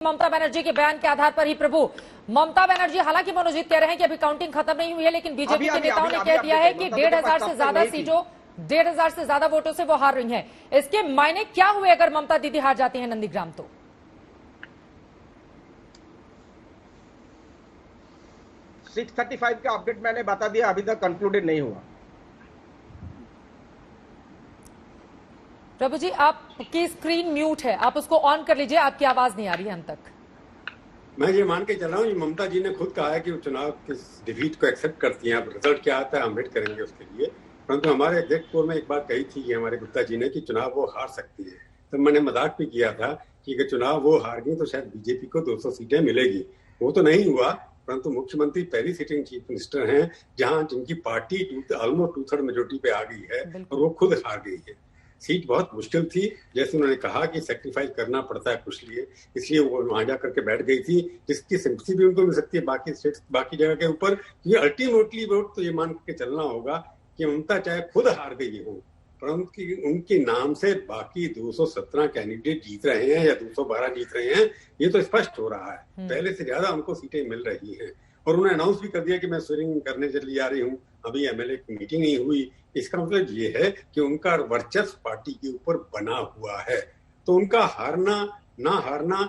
ममता बनर्जी के बयान के आधार पर ही प्रभु, ममता बनर्जी हालांकि मनोजीत कह रहे हैं कि अभी काउंटिंग खत्म नहीं हुई है, लेकिन बीजेपी के नेताओं ने कह दिया है कि 1,500 से ज्यादा सीटों, 1,500 से ज्यादा वोटों से वो हार रही हैं। इसके मायने क्या हुए अगर ममता दीदी हार जाती हैं नंदीग्राम? तो 635 का अपडेट मैंने बता दिया, अभी तक कंक्लूडेड नहीं हुआ। प्रभु जी, आपकी स्क्रीन म्यूट है, आप उसको ऑन कर लीजिए, आपकी आवाज नहीं आ रही है हम तक। मैं ये मान के चल रहा हूँ, ममता जी ने खुद कहा है कि वो चुनाव के डिफीट को एक्सेप्ट करती हैं। अब रिजल्ट क्या आता है हम वेट करेंगे उसके लिए। परंतु हमारे एग्जिट पोल में एक बात कही थी कि हमारे गुप्ता जी ने कि चुनाव वो हार सकती है। तो मैंने मजाक भी किया था कि अगर चुनाव वो हार गई तो शायद बीजेपी को 200 सीटें मिलेगी। वो तो नहीं हुआ, परंतु मुख्यमंत्री पहली सिटिंग चीफ मिनिस्टर हैं जहां जिनकी पार्टी ऑलमोस्ट 2/3 मेजोरिटी पे आ गई है और वो खुद हार गई है। सीट बहुत मुश्किल थी, जैसे उन्होंने कहा कि सेक्रीफाइस करना पड़ता है कुछ लिए, इसलिए वो वहां जाकर के बैठ गई थी, जिसकी सिंपैथी भी उनको मिल सकती है बाकी स्टेट्स बाकी जगह के ऊपर। क्योंकि अल्टीमेटली वोट तो ये मान के चलना होगा कि ममता चाहे खुद हार गई हो, परंतु उनके नाम से बाकी 217 कैंडिडेट जीत रहे हैं या 212 जीत रहे हैं, ये तो स्पष्ट हो रहा है। पहले से ज्यादा उनको सीटें मिल रही हैं और उन्होंने अनाउंस भी कर दिया कि मैं स्वेरिंग करने चली आ रही हूँ। अभी एमएलए की मीटिंग नहीं हुई, इसका मतलब ये है कि उनका वर्चस्व पार्टी के ऊपर बना हुआ है। तो उनका हारना ना हारना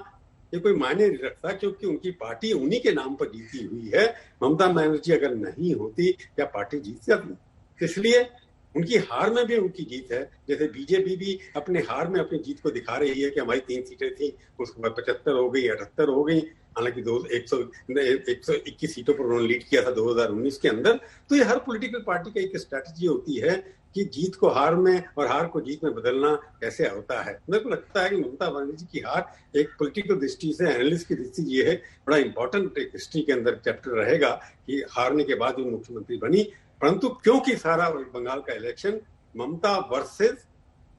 ये कोई मायने नहीं रखता, क्योंकि उनकी पार्टी उन्हीं के नाम पर जीती हुई है। ममता बनर्जी अगर नहीं होती क्या पार्टी जीत जाती? इसलिए उनकी हार में भी उनकी जीत है। जैसे बीजेपी भी अपने हार में अपनी जीत को दिखा रही है कि हमारी 3 सीटें थी, उसके बाद 75 हो गई, 78 हो गई। हालांकि 121 सीटों पर उन्होंने लीड किया था 2019 के अंदर। तो ये हर पॉलिटिकल पार्टी का एक स्ट्रैटेजी होती है कि जीत को हार में और हार को जीत में बदलना कैसे होता है। मेरे को लगता है कि ममता बनर्जी की हार एक पॉलिटिकल दृष्टि से, एनालिस्ट की दृष्टि ये है, बड़ा इंपॉर्टेंट एक हिस्ट्री के अंदर चैप्टर रहेगा कि हारने के बाद वो मुख्यमंत्री बनी। परंतु क्योंकि सारा बंगाल का इलेक्शन ममता वर्सेस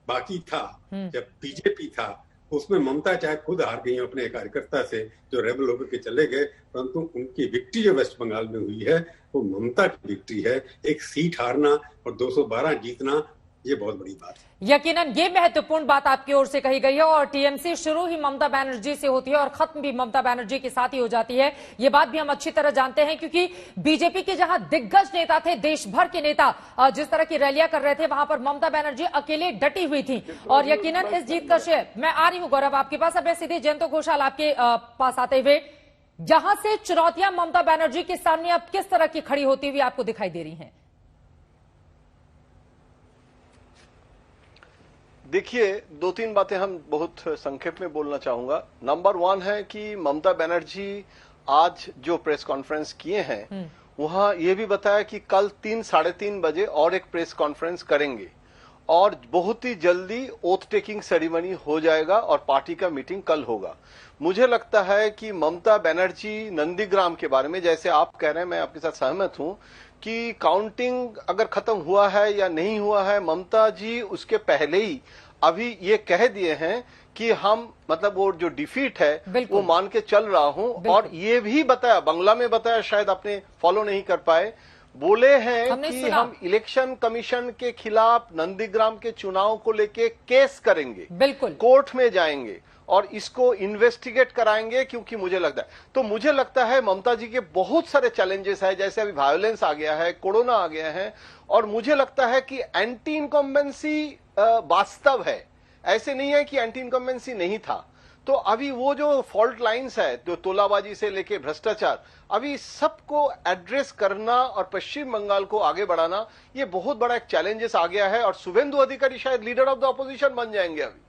बाकी था, जब बीजेपी था, उसमें ममता चाहे खुद हार गई अपने कार्यकर्ता से जो रेबल होकर के चले गए, परंतु उनकी विक्ट्री जो वेस्ट बंगाल में हुई है वो ममता की विक्ट्री है। एक सीट हारना और 212 जीतना ये बहुत बड़ी बात है। यकीनन ये महत्वपूर्ण बात आपकी ओर से कही गई है और टीएमसी शुरू ही ममता बनर्जी से होती है और खत्म भी ममता बनर्जी के साथ ही हो जाती है। ये बात भी हम अच्छी तरह जानते हैं, क्योंकि बीजेपी के जहां दिग्गज नेता थे, देश भर के नेता जिस तरह की रैलियां कर रहे थे, वहां पर ममता बनर्जी अकेले डटी हुई थी और यकीनन इस जीत का श्रेय। मैं आ रही हूं गौरव आपके पास, अब मैं सीधे जयंत घोषाल आपके पास आते हुए, जहां से चुनौतियां ममता बनर्जी के सामने अब किस तरह की खड़ी होती हुई आपको दिखाई दे रही हैं? देखिए, 2-3 बातें हम बहुत संक्षेप में बोलना चाहूंगा। नंबर 1 है कि ममता बनर्जी आज जो प्रेस कॉन्फ्रेंस किए हैं वहां ये भी बताया कि कल 3-3:30 बजे और एक प्रेस कॉन्फ्रेंस करेंगे और बहुत ही जल्दी ओथ टेकिंग सेरेमनी हो जाएगा और पार्टी का मीटिंग कल होगा। मुझे लगता है कि ममता बनर्जी नंदीग्राम के बारे में जैसे आप कह रहे हैं, मैं आपके साथ सहमत हूं कि काउंटिंग अगर खत्म हुआ है या नहीं हुआ है, ममता जी उसके पहले ही अभी ये कह दिए हैं कि हम मतलब वो जो डिफीट है वो मान के चल रहा हूं। और ये भी बताया, बंगला में बताया, शायद आपने फॉलो नहीं कर पाए, बोले हैं कि हम इलेक्शन कमीशन के खिलाफ नंदीग्राम के चुनाव को लेके केस करेंगे, बिल्कुल कोर्ट में जाएंगे और इसको इन्वेस्टिगेट कराएंगे। क्योंकि मुझे लगता है ममता जी के बहुत सारे चैलेंजेस है, जैसे अभी वायलेंस आ गया है, कोरोना आ गया है, और मुझे लगता है कि एंटी इनकम्बेंसी वास्तव है, ऐसे नहीं है कि एंटी इनकम्बेंसी नहीं था। तो अभी वो जो फॉल्ट लाइंस है, जो तोलाबाजी से लेके भ्रष्टाचार, अभी सबको एड्रेस करना और पश्चिम बंगाल को आगे बढ़ाना, ये बहुत बड़ा एक चैलेंजेस आ गया है। और शुभेंदु अधिकारी शायद लीडर ऑफ द अपोजिशन बन जाएंगे अभी।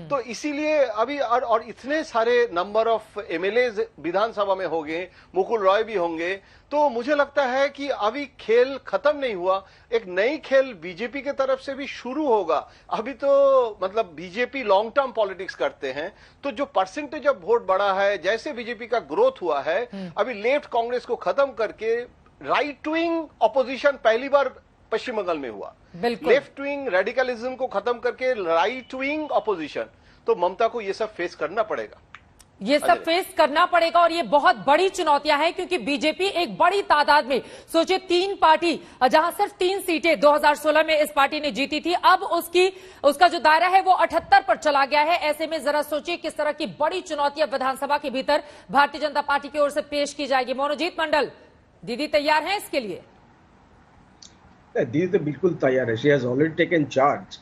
तो इसीलिए अभी और इतने सारे नंबर ऑफ एमएलए विधानसभा में होंगे, मुकुल रॉय भी होंगे, तो मुझे लगता है कि अभी खेल खत्म नहीं हुआ, एक नई खेल बीजेपी के तरफ से भी शुरू होगा। अभी तो मतलब बीजेपी लॉन्ग टर्म पॉलिटिक्स करते हैं, तो जो परसेंटेज ऑफ वोट बढ़ा है, जैसे बीजेपी का ग्रोथ हुआ है, अभी लेफ्ट कांग्रेस को खत्म करके राइट विंग ऑपोजिशन पहली बार पश्चिम बंगाल में हुआ, लेफ्ट विंग रेडिकलिज्म को खत्म करके राइट विंग ऑपोजिशन। तो ममता को ये सब फेस करना पड़ेगा। ये सब फेस करना पड़ेगा और ये बहुत बड़ी चुनौतियां हैं क्योंकि बीजेपी एक बड़ी तादाद में, सोचिए 3 पार्टी, जहां सिर्फ 3 सीटें 2016 में इस पार्टी ने जीती थी, अब उसका जो दायरा है वो 78 पर चला गया है। ऐसे में जरा सोचिए किस तरह की बड़ी चुनौतियां विधानसभा के भीतर भारतीय जनता पार्टी की ओर से पेश की जाएगी। मनोजीत मंडल, दीदी तैयार हैं इसके लिए? दीदी तो बिल्कुल तैयार है। She has already taken charge.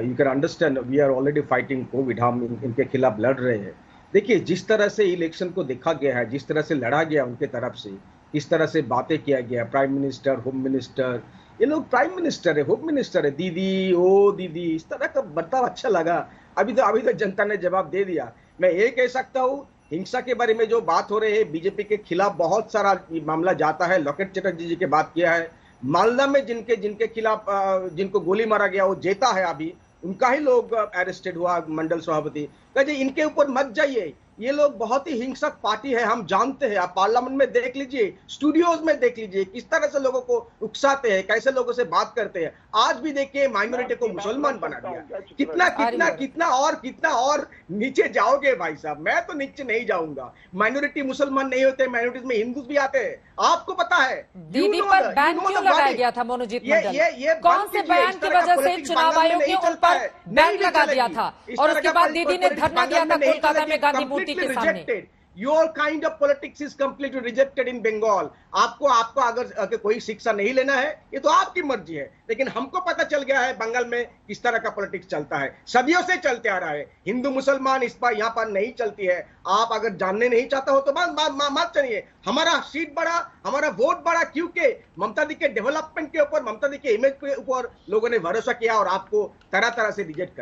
You can understand, we are already fighting Covid, हम इनके खिलाफ लड़ रहे हैं। देखिए, जिस तरह से इलेक्शन को देखा गया है, जिस तरह से लड़ा गया उनके तरफ से, किस तरह से बातें किया गया, प्राइम मिनिस्टर, होम मिनिस्टर, ये लोग प्राइम मिनिस्टर है, होम मिनिस्टर है, दीदी ओ दीदी, इस तरह का बर्ताव अच्छा लगा। अभी तो जनता ने जवाब दे दिया। मैं ये कह सकता हूँ, हिंसा के बारे में जो बात हो रही है, बीजेपी के खिलाफ बहुत सारा मामला जाता है। लॉकेट चटर्जी जी की बात किया है, मालदा में जिनके खिलाफ जिनको गोली मारा गया वो जेता है, अभी उनका ही लोग अरेस्टेड हुआ, मंडल सभापति। कहे इनके ऊपर मत जाइए, ये लोग बहुत ही हिंसक पार्टी है, हम जानते हैं। आप पार्लियामेंट में देख लीजिए, स्टूडियोज में देख लीजिए, किस तरह से लोगों को उकसाते हैं, कैसे लोगों से बात करते हैं। आज भी देखिए, माइनॉरिटी को मुसलमान बना दिया। कितना और नीचे जाओगे भाई साहब? मैं तो नीचे नहीं जाऊंगा। माइनॉरिटी मुसलमान नहीं होते, माइनॉरिटीज में हिंदूज भी आते हैं, आपको पता है। दीदी पर बैन क्यों लगाया गया था मनोजीत मंडल? कौन से बयान की वजह से चुनाव आयोग ने उन पर बैन लगा दिया था और उसके बाद दीदी ने धरना दिया था कोलकाता में गांधी मूर्ति के सामने? Your kind of politics is completely rejected in Bengal. आपको अगर कोई शिक्षा नहीं लेना है, ये तो आपकी मर्जी है, लेकिन हमको पता चल गया है बंगाल में किस तरह का पॉलिटिक्स चलता है, सदियों से चलते आ रहा है। हिंदू मुसलमान इस पर यहाँ पर नहीं चलती है। आप अगर जानने नहीं चाहता हो तो मत चलिए। हमारा सीट बढ़ा, हमारा वोट बढ़ा, क्योंकि ममता दी के डेवलपमेंट के ऊपर, ममता दी के इमेज के ऊपर लोगों ने भरोसा किया और आपको तरह तरह से रिजेक्ट कर